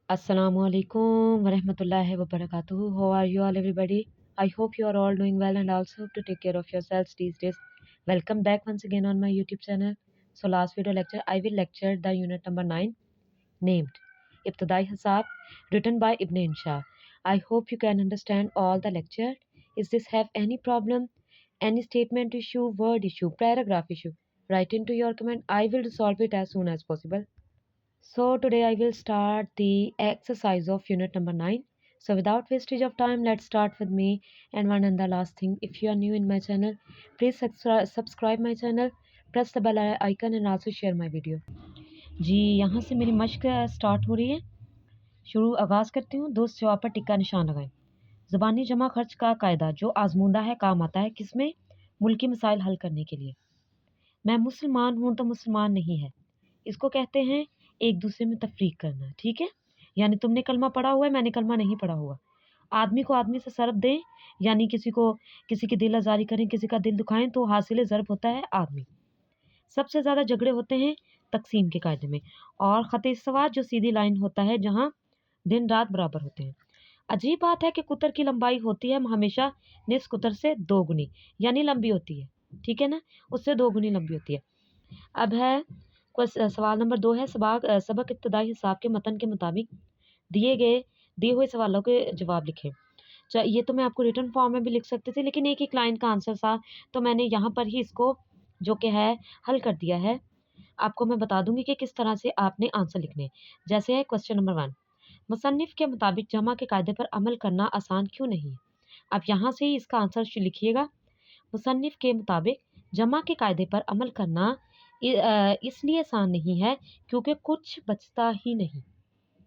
Assalamu alaikum wa rahmatullahi wa barakatuh. How are you all, everybody? I hope you are all doing well and also to take care of yourselves these days. Welcome back once again on my YouTube channel. So, last video lecture, I will lecture the unit number 9 named Ibtidai Hisab, written by Ibn Insha. I hope you can understand all the lecture. Is this have any problem, any statement issue, word issue, paragraph issue? Write into your comment. I will resolve it as soon as possible. So today I will start the exercise of unit number 9. So without wastage of time, let's start with me. And one and the last thing, if you are new in my channel, please subscribe my channel, press the bell icon and also share my video. जी यहाँ से मेरी मश्क start हो रही है। शुरू आगाज़ करती हूँ। दोस्त जवाब पर टिक्का निशान लगाएं। ज़बानी जमा खर्च का कायदा जो आजमूदा है काम आता है किसमें? मुल्की मसाइल हल करने के लिए। मैं मुसलमान हूँ तो मुसलमान नहीं है, इसको कहते हैं एक दूसरे में तफरीक करना। ठीक है, यानी तुमने कलमा पढ़ा हुआ है, मैंने कलमा नहीं पढ़ा हुआ। आदमी को आदमी से सरब दें, यानी किसी की दिल आज़ारी करें, किसी का दिल दुखाएं तो हासिल ज़रब होता है आदमी। सबसे ज़्यादा झगड़े होते हैं तकसीम के कायदे में। और ख़त इस्तिवा जो सीधी लाइन होता है जहाँ दिन रात बराबर होते हैं। अजीब बात है कि कुतर की लंबाई होती है हमेशा निस कुतर से दो गुनी, यानी लंबी होती है। ठीक है ना, उससे दो गुनी लंबी होती है। अब है सवाल नंबर 2 है सबक इब्तिदाई हिसाब के मतन के मुताबिक दिए हुए सवालों के जवाब लिखें। ये तो मैं आपको रिटन फॉर्म में भी लिख सकती थी, लेकिन एक लाइन का आंसर था तो मैंने यहाँ पर ही इसको जो कि है हल कर दिया है। आपको मैं बता दूंगी कि किस तरह से आपने आंसर लिखने हैं। जैसे है क्वेश्चन नंबर 1, मुसन्निफ के मुताबिक जमा के कायदे पर अमल करना आसान क्यों नहीं है? आप यहाँ से ही इसका आंसर लिखिएगा। मुसन्निफ के मुताबिक जमा के कायदे पर अमल करना इसलिए आसान नहीं है क्योंकि कुछ बचता ही नहीं।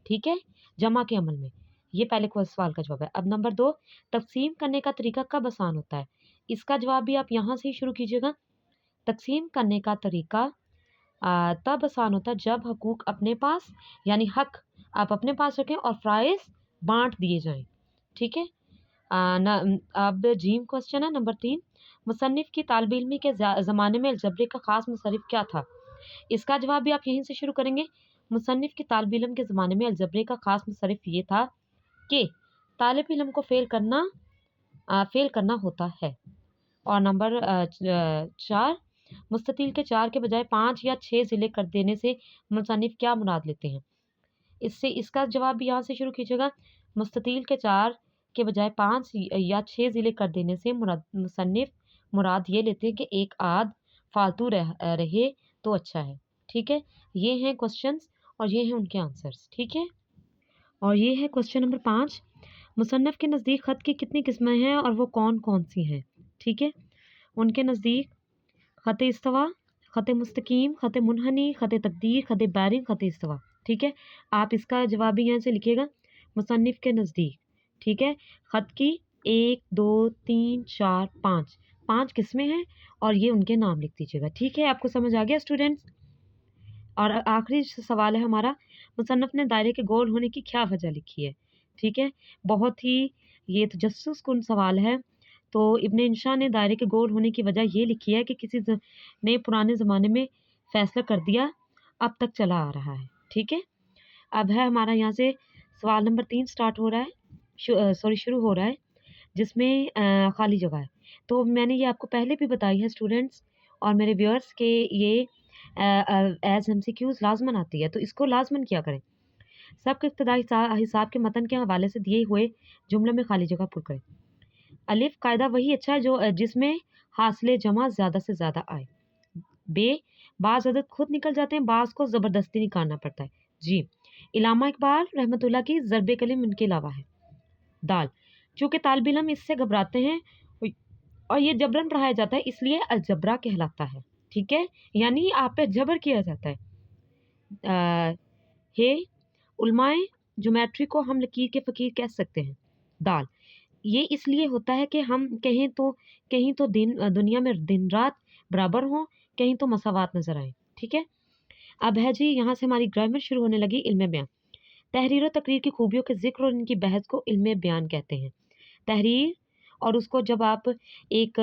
ठीक है, जमा के अमल में। ये पहले सवाल का जवाब है। अब नंबर 2, तकसीम करने का तरीका कब आसान होता है? इसका जवाब भी आप यहाँ से ही शुरू कीजिएगा। तकसीम करने का तरीका तब आसान होता है जब हकूक अपने पास, यानी हक आप अपने पास रखें और फ़राइज़ बांट दिए जाएं। ठीक है। अब जीम क्वेश्चन है नंबर 3, मुसन्निफ की तालिब इल्मी के ज़माने में अलजब्रे का ख़ास मुसर्रिफ क्या था? इसका जवाब भी आप यहीं से शुरू करेंगे। मुसन्निफ की तालिब इल्म के ज़माने में अलजब्रे का ख़ास मुसर्रिफ ये था कि तालिब इल्म को फ़ेल करना होता है। और नंबर 4, मुस्ततील के 4 के बजाय 5 या 6 ज़िले कर देने से मुसन्निफ क्या मुराद लेते हैं? इसका जवाब भी यहाँ से शुरू कीजिएगा। मुस्ततील के 4 के बजाय 5 या 6 ज़िले कर देने से मुसन्निफ मुराद ये लेते हैं कि एक आध फालतू रहे तो अच्छा है। ठीक है, ये हैं क्वेश्चंस और ये हैं उनके आंसर्स। ठीक है, और ये है क्वेश्चन नंबर 5, मुसन्नफ़ के नज़दीक ख़त की कितनी किस्में हैं और वो कौन कौन सी हैं? ठीक है, उनके नज़दीक ख़त इस्तिवा, ख़त मुस्तकीम, ख़त मुनहनी, ख़त तक़दीर, ख़त बारिन, ख़त इस्तिवा। ठीक है, आप इसका जवाब भी यहाँ से लिखिएगा। मुसन्निफ़ के नज़दीक, ठीक है, ख़त की 1 2 3 4 5 किस्में हैं और ये उनके नाम लिख दीजिएगा। ठीक है, आपको समझ आ गया स्टूडेंट्स? और आखिरी सवाल है हमारा, मुसन्निफ़ ने दायरे के गोल होने की क्या वजह लिखी है? ठीक है, बहुत ही ये तजस्सुस कुन सवाल है। तो इब्न इंशा ने दायरे के गोल होने की वजह ये लिखी है कि किसी ने पुराने ज़माने में फ़ैसला कर दिया, अब तक चला आ रहा है। ठीक है, अब है हमारा यहाँ से सवाल नंबर 3 स्टार्ट हो रहा है, शुरू हो रहा है, जिसमें खाली जगह है। तो मैंने ये आपको पहले भी बताई है स्टूडेंट्स और मेरे व्यूअर्स के ये एज MCQs लाजमन आती है, तो इसको लाजमन क्या करें। सबक इब्तिदाई हिसाब के मतन के हवाले से दिए हुए जुमले में खाली जगह पुर करें। अलिफ कायदा वही अच्छा है जो जिसमें हासिले जमा ज़्यादा से ज़्यादा आए। बे बाज़ अदद खुद निकल जाते हैं, बाज़ को ज़बरदस्ती निकालना पड़ता है। जी, इलामा इकबाल रहमतुल्लाह की ज़रबे कलिम इनके अलावा है। दाल, चूँकि तालिब इल्म इससे घबराते हैं और ये जबरन पढ़ाया जाता है इसलिए अलजबरा कहलाता है। ठीक है, यानी आप पे जबर किया जाता है। हे उलमाए ज्योमेट्री को हम लकीर के फ़कीर कह सकते हैं। दाल, ये इसलिए होता है कि हम कहीं तो दुनिया में दिन रात बराबर हों, कहीं तो मसावात नज़र आए। ठीक है, अब है जी यहाँ से हमारी ग्रामर शुरू होने लगी। इल्म बयान, तहरीर और तकरीर की खूबियों के ज़िक्र और इनकी बहस को इल्म बयान कहते हैं। तहरीर اور उसको जब आप एक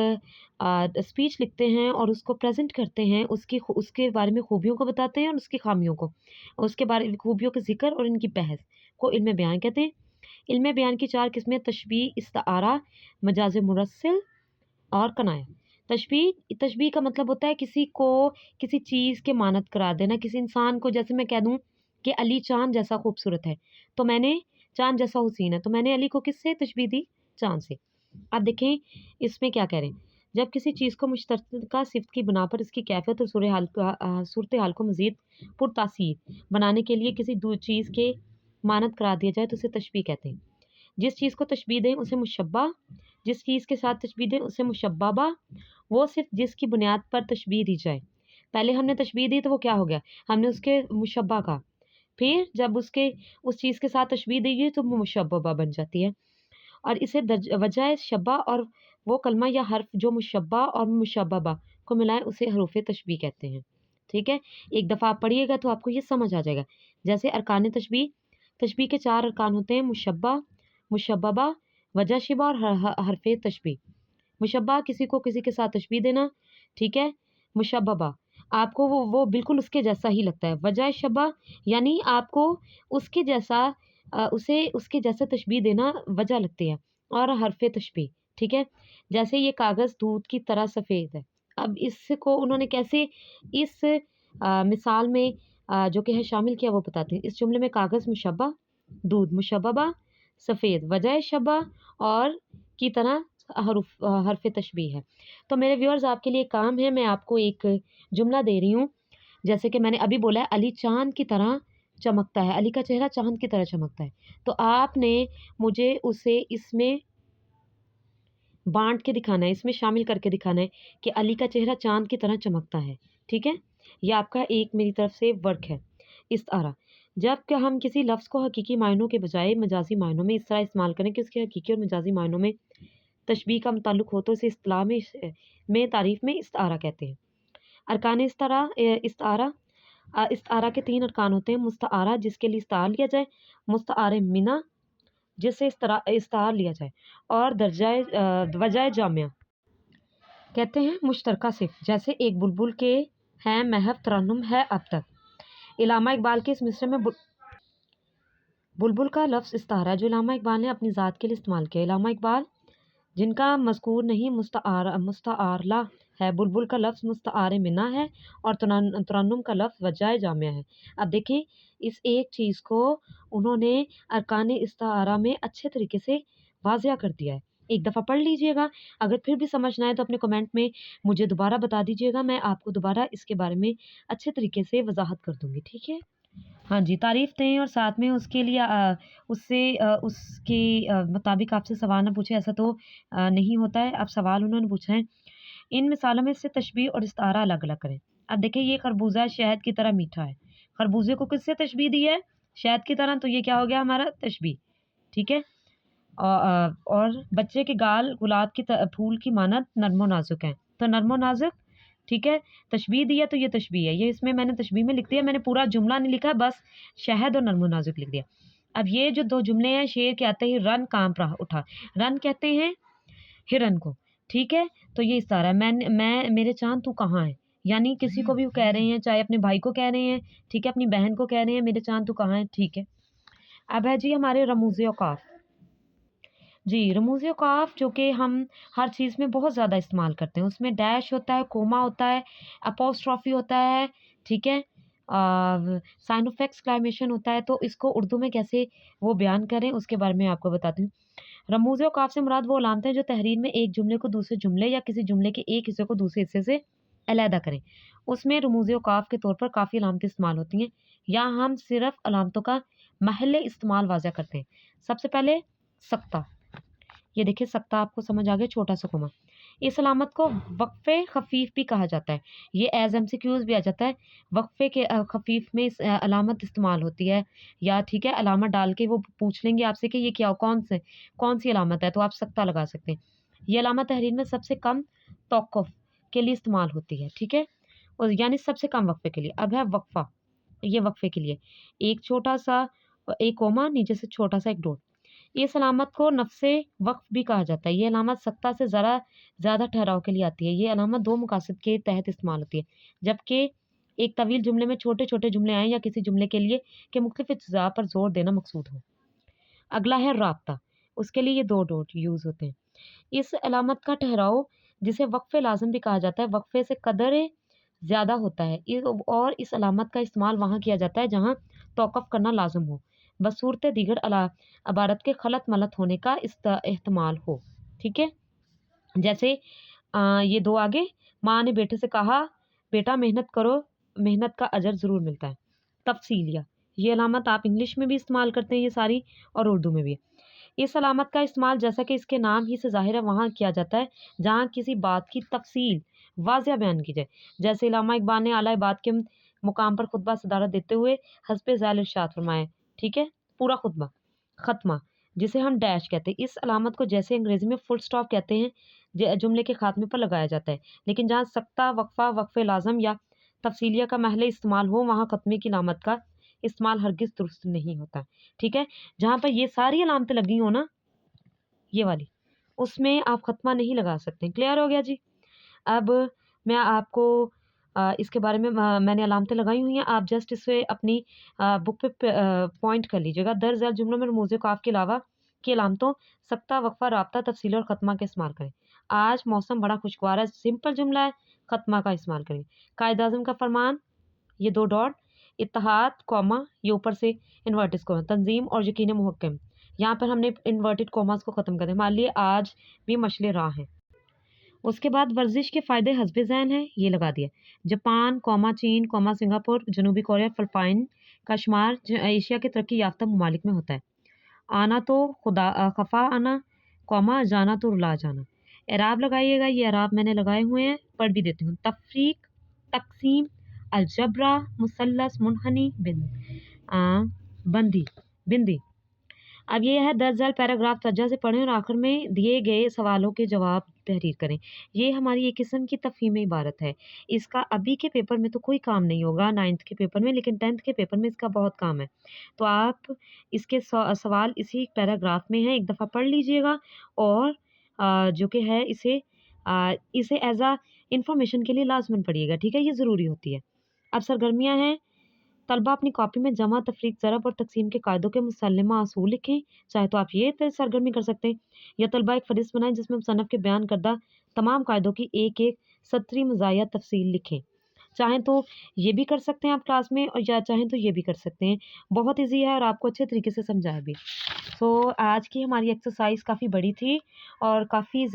स्पीच लिखते हैं और उसको प्रेज़ेंट करते हैं, उसके बारे में खूबियों को बताते हैं और उसकी खामियों को, उसके बारे खूबियों का ज़िक्र और इनकी बहस को इल्म बयान कहते हैं। इल्म बयान की 4 किस्में तशबीह, इस्तिआरा, मजाज मुरस्सिल और कनाया। तशबीह तशबीह का मतलब होता है किसी को किसी चीज़ के मानद करार देना। किसी इंसान को जैसे मैं कह दूँ कि अली चाँद जैसा खूबसूरत है, तो मैंने चाँद जैसा हुसीन है, तो मैंने अली को किससे तशबीह दी? चाँद से। अब देखें इसमें क्या कह रहे हैं, जब किसी चीज़ को मुश्तरका सिफ़त की बिना पर इसकी कैफ़ियत और सूरत हाल को मज़ीद पुरतासीर बनाने के लिए किसी चीज़ के मानद करार दिया जाए तो उसे तशबीह कहते हैं। जिस चीज़ को तशबीह दें उसे मुशब्बा, जिस चीज़ के साथ तशबीह दें उसे मुशब्बबा, वो सिर्फ़ जिसकी बुनियाद पर तशबीह दी जाए। पहले हमने तशबीह दी तो वो क्या हो गया? हमने उसके मुशब्बा कहा। फिर जब उस चीज़ के साथ तशबीह दी गई तो वो मुशब्बबा बन जाती है। और इसे वजह शब्बा और वो कलमा या हर्फ जो मुशब्बा और मुशब्बबा को मिलाए उसे हरूफ तशबीह कहते हैं। ठीक है? एक दफ़ा आप पढ़िएगा तो आपको ये समझ आ जाएगा। जैसे अरकान तशबीह, तशबीह के 4 अरकान होते हैं मुशब्बा, मुशब्बबा, वजह शिबा और हर्फ तशबीह। मुशब्बा किसी को किसी के साथ तशबीह देना, ठीक है? मुशब्बबा आपको वो बिल्कुल उसके जैसा ही लगता है। वजह शब्बा यानी आपको उसके जैसा उसे उसके जैसा तशबीह देना वजह लगती है। और हर्फ तशबीह, ठीक है? जैसे ये कागज़ दूध की तरह सफ़ेद है। अब इसको उन्होंने कैसे इस मिसाल में जो कि है शामिल किया वो बताते हैं। इस जुमले में कागज़ मुशब्बा, दूध मुशब्बबा, सफ़ेद वजह शब्बा और की तरह हर्फ तशबीह है। तो मेरे व्यूअर्स आपके लिए काम है, मैं आपको एक जुमला दे रही हूँ। जैसे कि मैंने अभी बोला है अली चाँद की तरह चमकता है, अली का चेहरा चाँद की तरह चमकता है। तो आपने मुझे उसे इसमें बाँट के दिखाना है, इसमें शामिल करके दिखाना है कि अली का चेहरा चाँद की तरह चमकता है, ठीक है? ये आपका एक मेरी तरफ से वर्क है। इस्तारा, जब कि हम किसी लफ्ज़ को हकीकी मायनों के बजाय मजाजी मायनों में इस तरह इस्तेमाल करें कि उसके हकीकी और मजाजी मायनों में तशबीह का ताल्लुक हो तो इसे इस्तिलाह में तारीफ़ में इस्तारा कहते हैं। अरकान इस्तारा इस्तारा के 3 अरकान होते हैं। मुस्तारा जिसके लिए इस्तार लिया जाए, मुस्तारे मिना जिससे इस्तार लिया जाए और वजाए जामिया कहते हैं मुश्तरका सिफ़। जैसे एक बुलबुल के हैं महव तरन्नुम है अब तक। इलामा इकबाल के इस मिसरे में बुलबुल का लफ्ज़ इस्तारा है जो इलामा इकबाल ने अपनी ज़ात के लिए इस्तेमाल किया। इलामा इकबाल जिनका मज़कूर नहीं मुस्तआरला है। बुलबुल का लफ्ज़ मुस्तआरे मिना है और तरन्नुम का लफ्ज़ वजाए जामिया है। अब देखिए इस एक चीज़ को उन्होंने अरकान इस्तारा में अच्छे तरीके से वाज़िया कर दिया है। एक दफ़ा पढ़ लीजिएगा, अगर फिर भी समझ ना आए तो अपने कमेंट में मुझे दोबारा बता दीजिएगा, मैं आपको दोबारा इसके बारे में अच्छे तरीके से वज़ाहत कर दूँगी, ठीक है? हाँ जी, तारीफ़ दें और साथ में उसके लिए उसके मुताबिक आपसे सवाल ना पूछे ऐसा तो नहीं होता है। अब सवाल उन्होंने पूछा है, इन मिसालों में से तशबीह और इस्तारा अलग-अलग करें। अब देखिए ये खरबूज़ा शहद की तरह मीठा है। खरबूज़े को किससे तशबीह दी है? शहद की तरह, तो ये क्या हो गया हमारा तशबीह, ठीक है? और बच्चे के गाल गुलाब की फूल की मानद नर्म व नाज़ुक हैं। तो नर्म व नाज़ुक, ठीक है? तशबीह दी है तो ये तशबीह है। ये इसमें मैंने तशबीह में लिख दिया, मैंने पूरा जुमला नहीं लिखा, बस शहद और नर्म व नाज़ुक लिख दिया। अब ये जो 2 जुमले हैं, शेर के आते ही रन काँप रहा उठा। रन कहते हैं हिरन को, ठीक है? तो ये इशारा है, मैं मेरे चाँद तू कहाँ है? यानी किसी को भी वो कह रहे हैं, चाहे अपने भाई को कह रहे हैं, ठीक है? अपनी बहन को कह रहे हैं, मेरे चाँद तू कहाँ है? ठीक है। अब है जी हमारे रमूज़ औक़ाफ़। जी, रमूज़ औक़ाफ़ जो कि हम हर चीज़ में बहुत ज़्यादा इस्तेमाल करते हैं। उसमें डैश होता है, कोमा होता है, अपॉस्ट्रोफ़ी होता है, ठीक है? साइन ऑफ़ एक्सक्लेमेशन होता है, तो इसको उर्दू में कैसे वो बयान करें, उसके बारे में आपको बताती हूँ। रमूज़ औक़ाफ़ से मुराद वो अलामतें हैं जो तहरीर में एक जुमले को दूसरे जुमले या किसी जुमले के एक हिस्से को दूसरे हिस्से से अलहदा करें। उसमें रमूज़ औक़ाफ़ के तौर पर काफ़ी अलामतें इस्तेमाल होती हैं। यहाँ हम सिर्फ़ अलामतों का महल्ले इस्तेमाल वाज़ह करते हैं। सबसे पहले सक्ता। ये देखिए सक्ता आपको समझ आ गया, छोटा-सा कोमा। इस अलामत को वक़्फ़े ख़फ़ीफ़ भी कहा जाता है। ये एज़ एमसीक्यूज़ भी आ जाता है। वक़्फ़े के ख़फ़ीफ़ में इस अलामत इस्तेमाल होती है या ठीक है, अलामत डाल के वो पूछ लेंगे आपसे कि ये क्या कौन-सी अलामत है, तो आप सक्ता लगा सकते हैं। ये अलामत तहरीर में सबसे कम तौक़ुफ़ के लिए इस्तेमाल होती है, ठीक है? और यानी सबसे कम वक़्फ़े के लिए। अब है वक़्फ़ा, ये वक़्फ़े के लिए। एक छोटा-सा एक कोमा, नीचे से छोटा-सा एक डॉट। इस अलामत को नफ्से वक्फ भी कहा जाता है। ये अलामत सख्ता से ज़रा ज़्यादा ठहराव के लिए आती है। ये अलामत दो मकासद के तहत इस्तेमाल होती है, जबकि एक तवील जुमले में छोटे छोटे जुमले आएँ या किसी जुमले के लिए के मुख्तलिफ अज्जा पर जोर देना मकसूद हो। अगला है राब्ता, उसके लिए ये दो डॉट यूज़ होते हैं। इस अलामत का ठहराव, जिसे वक़्फ़े लाज़िम भी कहा जाता है, वक़्फ़े से कदर ज़्यादा होता है। और इस अलामत का इस्तेमाल वहाँ किया जाता है जहाँ तौक़ुफ़ करना लाज़िम हो, बसूरत दीगर अबारत के खलत मलत होने का एहतमाल हो। ठीक है? जैसे ये दो आगे, माँ ने बेटे से कहा, बेटा मेहनत करो, मेहनत का अजर ज़रूर मिलता है। तफ़सीलिया, ये अलामत आप इंग्लिश में भी इस्तेमाल करते हैं ये सारी, और उर्दू में भी। इस अलामत का इस्तेमाल, जैसा कि इसके नाम ही से ज़ाहिर है, वहाँ किया जाता है जहाँ किसी बात की तफ़सील वाज़िह बयान की जाए। जैसे इल्लामा इक़बाल ने आला बात के मुकाम पर खुतबा सदारत देते हुए हस्बे ज़ैल इरशाद फरमाया। ठीक है? पूरा खुतबा, ख़त्मा, जिसे हम डैश कहते हैं। इस अलामत को जैसे अंग्रेज़ी में फुल स्टॉप कहते हैं, जुमले के खात्मे पर लगाया जाता है। लेकिन जहाँ सख्ता, वक़फ़ा, वक़फ़े लाज़िम या तफ़सीलिया का महज़ इस्तेमाल हो, वहाँ ख़त्मे की अलामत का इस्तेमाल हरगिज़ दुरुस्त नहीं होता। ठीक है? जहाँ पर ये सारी अलामतें लगी हों ना, ये वाली, उसमें आप ख़त्मा नहीं लगा सकते। क्लियर हो गया जी? अब मैं आपको इसके बारे में मैंने अलामतें लगाई हुई हैं, आप जस्ट इसे अपनी बुक पे पॉइंट कर लीजिएगा। दर ज़ैल जुमलों में रमूज़ काफ़ के अलावा की अलामतों सख्ता, वक़फ़ा, राब्ता, तफ़सील और ख़त्मा का इस्तेमाल करें। आज मौसम बड़ा खुशगवार है, सिंपल जुमला है, ख़त्मा का इस्तेमाल करें। कायद-ए-आज़म का फ़रमान, ये 2 डॉट, इत्तेहाद, कॉमा, ये ऊपर से इन्वर्टेड कॉमा, तंज़ीम और यकीन मुहक्कम। यहाँ पर हमने इन्वर्टेड कॉमास को ख़त्म कर दिया। मान लिए आज भी मशले राह हैं। उसके बाद वर्जिश के फ़ायदे हस्बे ज़ैन हैं, ये लगा दिया। जापान, कॉमा चीन, कॉमा सिंगापुर, जनूबी कोरिया, फ़िलिपाइन का शुमार एशिया के तरक्की याफ़्ता ममालिक में होता है। आना तो ख़फ़ा आना, कॉमा जाना तो रुला जाना। एराब लगाइएगा, ये एराब मैंने लगाए हुए हैं, पढ़ भी देती हूँ। तफ़रीक, तक़सीम, अलजबरा, मुसल्लस, मुनहनी, बंदी, बिंदी। अब ये है 10 ज़ैल पैराग्राफ तवज्जो से पढ़ें और आखिर में दिए गए सवालों के जवाब तहरीर करें। ये हमारी एक किस्म की तफ़हीम इबारत है। इसका अभी के पेपर में तो कोई काम नहीं होगा, 9th के पेपर में, लेकिन 10th के पेपर में इसका बहुत काम है। तो आप इसके सवाल इसी पैराग्राफ में हैं, एक दफ़ा पढ़ लीजिएगा और जो कि है इसे एज़ अ इन्फॉर्मेशन के लिए लाज़िमन पढ़िएगा, ठीक है? ये ज़रूरी होती है। अब सरगर्मियाँ हैं, तलबा अपनी कॉपी में जमा, तफरीक, ज़रब और तक़सीम के कायदों के मुसल्लमा असूल लिखें। चाहे तो आप ये सरगर्मी कर सकते हैं, या तलबा एक फ़हरिस्त बनाएँ जिसमें मुसन्नफ़ के बयान करदा तमाम कायदों की एक-एक सतरी मज़ाया तफ़सील लिखें। चाहें तो ये भी कर सकते हैं आप क्लास में, और या चाहें तो ये भी कर सकते हैं। बहुत ईज़ी है और आपको अच्छे तरीके से समझाया भी। सो आज की हमारी एक्सरसाइज़ काफ़ी बड़ी थी और काफ़ी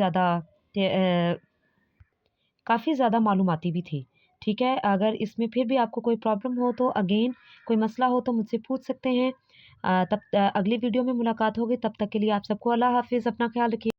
ज़्यादा मालूमाती भी थी, ठीक है? अगर इसमें फिर भी आपको कोई प्रॉब्लम हो तो अगेन कोई मसला हो तो मुझसे पूछ सकते हैं। अगली वीडियो में मुलाकात होगी, तब तक के लिए आप सबको अल्लाह हाफ़िज़, अपना ख़्याल रखिए।